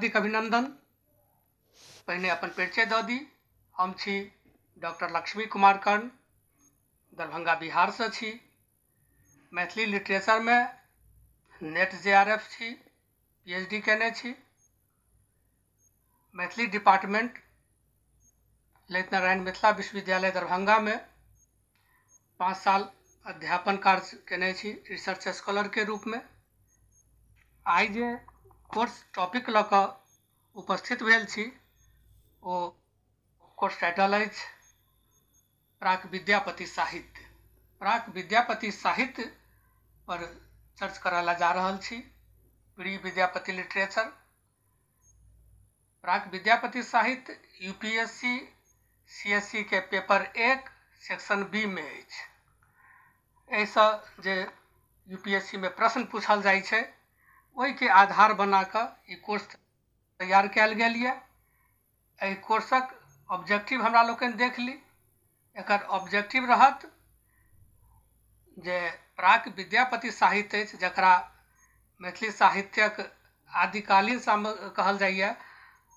हार्दिक अभिनंदन। पहिने अपन परिचय दऽ दी। हम छी डॉक्टर लक्ष्मी कुमार कर्ण, दरभंगा बिहार से छी। मैथिली लिटरेचर में नेट JRF छी, PhD केने छी। मैथिली डिपार्टमेंट ललित नारायण मिथिला विश्वविद्यालय दरभंगा में 5 साल अध्यापन कार्य केने छी रिसर्च स्कॉलर के रूप में। आई जे कोर्स टॉपिक लऽ कऽ उपस्थित भेल छी ओ कोर्स टाइटल अछि प्राक विद्यापति साहित्य। प्राक विद्यापति साहित्य पर चर्च करय ला जा रहल छी। Pre Vidyapati literature. प्राक विद्यापति साहित्य UPSC CSC के पेपर 1 सेक्शन B में अछि। ऐसा जे UPSC में प्रश्न पूछल जाइ छै ओहि के आधार बना कऽ ई कोर्स तैयार कयल गेल यऽ। एहि कोर्सक ऑब्जेक्टिव हमरा लोकनि देख ली। एकर ऑब्जेक्टिव रहत जे प्राक विद्यापति साहित्य अछि जकरा मैथिली साहित्यक आदिकालीन कहल जाइए,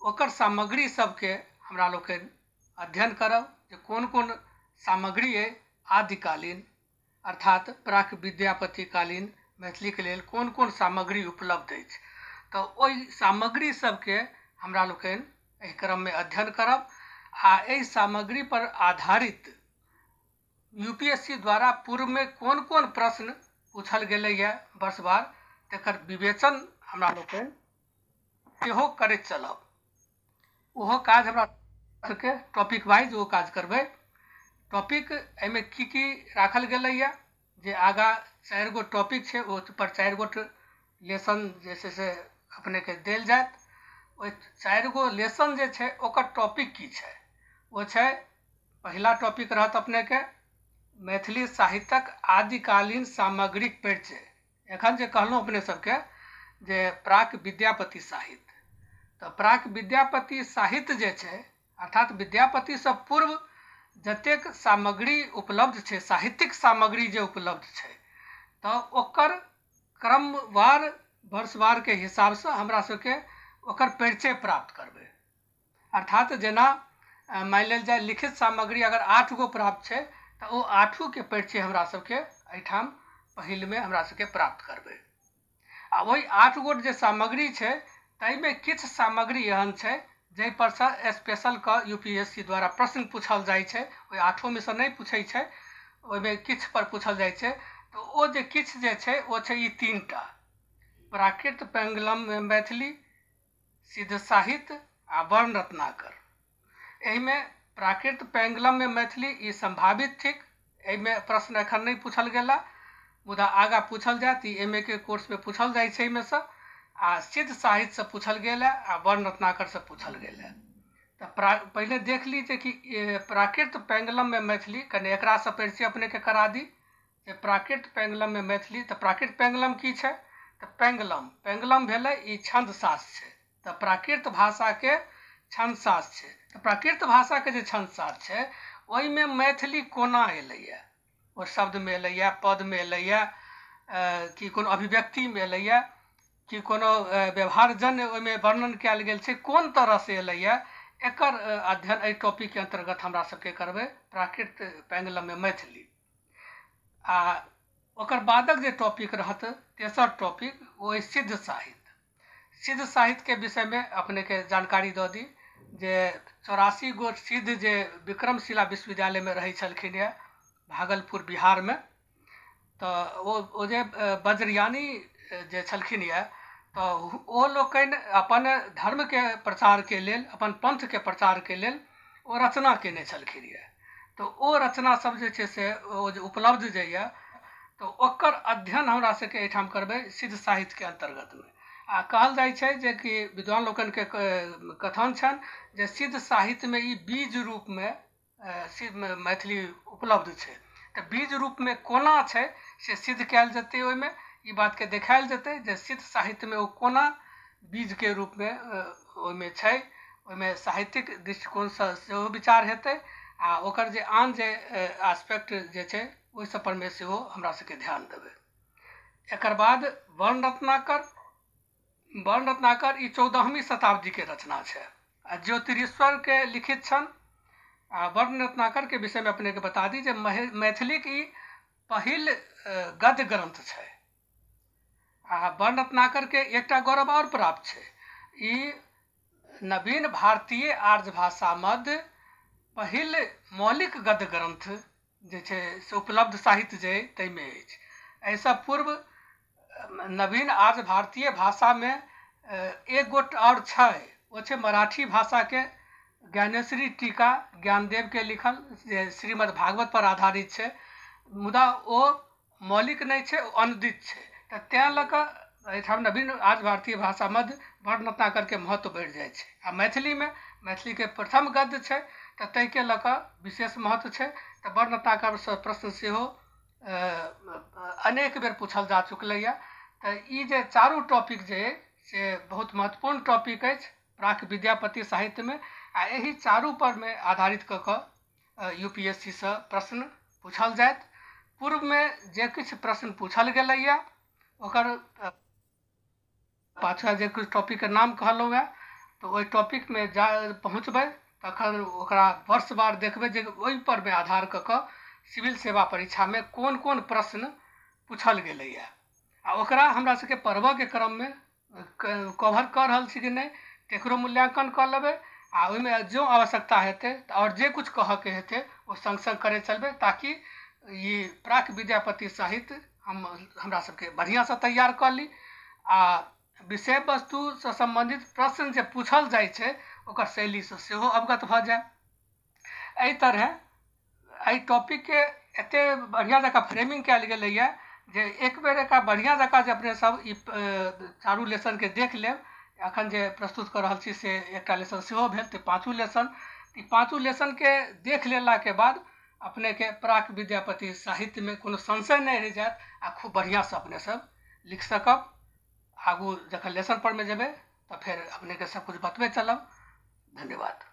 ओकर सामग्री सबके हमरा लोकनि अध्ययन करब जे कोन कोन सामग्री अइ आदिकालीन अर्थात प्राक विद्यापति कालीन मैथिली के लेल कोन कोन सामग्री उपलब्ध अछि। तो ओहि सामग्री सबके हमरा लोकनि एहि क्रम में अध्ययन करब आ एहि सामग्री पर आधारित UPSC द्वारा पूर्व में कोन कोन प्रश्न पूछल गेलै है वर्षवार तेकर विवेचन हमरा लोकनि सेहो करैत चलब। ओहो काज हमरा सबके टॉपिक वाइज वो काज करबै। टॉपिक एहिमे की राखल गेलै है जे आगा 4 गो टॉपिक छै ओ पर 4 गो लेसन जे छै से अपने के देल जायत। ओहि 4 गो लेसन जे छै ओकर टॉपिक की छै वो छै पहला टॉपिक रहत अपने के मैथिली साहित्यक आदिकालीन सामग्रिक परिचय। एखन जे कहलहुँ अपने सबके जे प्राक विद्यापति साहित्य, तो प्राक विद्यापति साहित्य जे छै अर्थात विद्यापति से पूर्व जतेक सामग्री उपलब्ध छै, साहित्यिक सामग्री जे उपलब्ध छै, तो ओकर क्रमवार वर्षवार के हिसाब से हमरा सबके ओकर परिचय प्राप्त करबै। अर्थात जेना मान लेल जाए लिखित सामग्री अगर 8 गो प्राप्त छै तो वो 8 के परिचय हमरा सबके एहिठाम पहिल में हमरा सबके प्राप्त करबै। आ वही 8 गो जे सामग्री छै ताहिमे किछु सामग्री एहन छै जाहि पर से स्पेशल का UPSC द्वारा प्रश्न पूछल जाइ छै। ओहि 8 में से नहीं पूछै छै, ओहिमे किछु पर पूछल जाइ छै। तो ओ जे किछु जे छै वो छै ई 3 टा प्राकृत पेंगलम में मैथिली, सिद्ध साहित्य आ वर्ण रत्नाकर। एहि में प्राकृत पेंगलम में मैथिली ई संभावित थिक, एहिमे प्रश्न एखन नहीं पूछल गेला, मुदा आगा पूछल जायत। ई MA के कोर्स में पूछल जाइ छै में से आ सिद्ध साहित्य से पूछल गेल है आ वर्ण रत्नाकर से पूछल गेल है। तो पहले देख लीजिए कि प्राकृत पेंगलम में मैथिली कने एकरा से परिचय अपने के करा दी। प्राकृत पेंगलम में मैथिली तो प्राकृत पेंगलम की छै तो पेंगलम भेलै ई छंद शास्त्र छै। तो प्राकृत भाषा के छंद शास्त्र छै। तो प्राकृत भाषा के जे छंद शास्त्र छै ओहि में मैथिली कोना एलैया, ओ शब्द में एलैया, पद में एलैया कि कोनो अभिव्यक्ति में एलैया कि कोनो व्यवहारजन्य ओहिमे वर्णन कयल गेल छै, कोन तरह से एलैया, एकर अध्ययन एहि टॉपिक के अंतर्गत हमरा सबके करबै प्राकृत पेंगलम में मैथिली। आ ओकर बादक जे टॉपिक रहत तेसर टॉपिक वो सिद्ध साहित्य। सिद्ध साहित्य के विषय में अपने के जानकारी दऽ दी जे 84 गो सिद्ध जे विक्रमशिला विश्वविद्यालय में रही छलखिन है भागलपुर बिहार में। तो वो जे वज्रयानी जे छलखिन है तो ओ लोकनि अपन धर्म के प्रचार के लेल, अपन पंथ के प्रचार के लेल ओ रचना केने छलखिन है। तो ओ रचना सब जे छै से ओ जे उपलब्ध जे यऽ तो ओकर अध्ययन हमरा सबके एहिठाम करबै सिद्ध साहित्य के अंतर्गत में। आ कहल जाइ छै जे कि विद्वान लोकन के कथन छनि जे सिद्ध साहित्य में ई बीज रूप में मैथिली उपलब्ध छै। तो बीज रूप में कोना छै से सिद्ध कयल जेतै, ओहिमे ई बात के देखायल जेतै जे सिद्ध साहित्य में ओ कोना बीज के रूप में ओहिमे छै। ओहिमे साहित्यिक दृष्टिकोण से सेहो विचार हेतै आ ओकर जे आन जे एस्पेक्ट जे छै ओहि सब पर में सेहो हमरा सबके ध्यान देबै। एकर बाद वर्ण रत्नाकर वर्ण रत्नाकर ई 14वीं शताब्दी के रचना है आ ज्योतिरीश्वर के लिखित छन। आ वर्ण रत्नाकर के विषय में अपने के बता दी जे मैथिली की पहिल गद्य ग्रंथ है। आ वर्ण रत्नाकर के एकटा गौरव और प्राप्त है, ई नवीन भारतीय आर्य भाषा मध्य पहिल मौलिक गद्य ग्रंथ जे छै से उपलब्ध साहित्य जे तैमे अछि। ऐसा पूर्व नवीन आर्य भारतीय भाषा में एक गोट और छै, वो छै मराठी भाषा के ज्ञानेश्वरी टीका ज्ञानदेव के लिखल जे श्रीमद् भागवत पर आधारित छै, मुदा ओ मौलिक नहीं छै, अनुदित छै। तो तें लऽ कऽ एहिठाम नवीन आर्य भारतीय भाषा मध्य वर्ण रत्नाकर के महत्व बढ़ि जाइ छै। आ मैथिली के प्रथम गद्य छै, तो तै के लऽ कऽ विशेष महत्व छै। तो वर्ण रत्नाकर से प्रश्न सेहो अनेक बेर पूछल जा चुकलैया। तो ई जे चारू टॉपिक जे से बहुत महत्वपूर्ण टॉपिक अछि प्राक विद्यापति साहित्य में। आ यही चारू पर में आधारित कऽ कऽ यूपीएससी से प्रश्न पूछल जायत। पूर्व में जे किछ प्रश्न पूछल गेलैया ओकर पाछा जे कुछ टॉपिक के नाम कहलहुँ है, तो ओहि टॉपिक में जा पहुँचबै तखन ओकरा वर्षवार देखबै जे ओहि पर में आधार कऽ कऽ सिविल सेवा परीक्षा में कोन कोन प्रश्न पूछल गेलैया आ ओकरा हमरा सबके पढ़बऽ के क्रम में कवर कर रहल छी कि नहीं तेकरो मूल्यांकन कर लेबै। आ ओहिमे जो आवश्यकता हेतै और जे कुछ कह के हेतै वो संग संग करे चलबै, ताकि ये प्राक विद्यापति साहित्य हमरा सबके बढ़िया से तैयार कर ली। आ विषय वस्तु से संबंधित प्रश्न जे पूछल जाइ छै ओकर शैली से सेहो अवगत भ जाए। एहि तरह एहि टॉपिक के एते बढ़िया जकाँ फ्रेमिंग कयल गेलैया जे एक बेर एक बढ़िया जकाँ जे अपने सब ई चारू लेसन के देख लेब। अखन जे प्रस्तुत कर रहल छी से एकटा लेसन सेहो भेल, तो पाँचों लेसन, ई पाँचों लेसन के देख लेला के बाद अपने के प्राक विद्यापति साहित्य में कोनो संशय नहीं रह जायत आ खूब बढ़िया से अपने सब लिख सकब। आगू जखन लेसन पर में जेबै तो फिर अपने के सब कुछ बतबे चलब। धन्यवाद।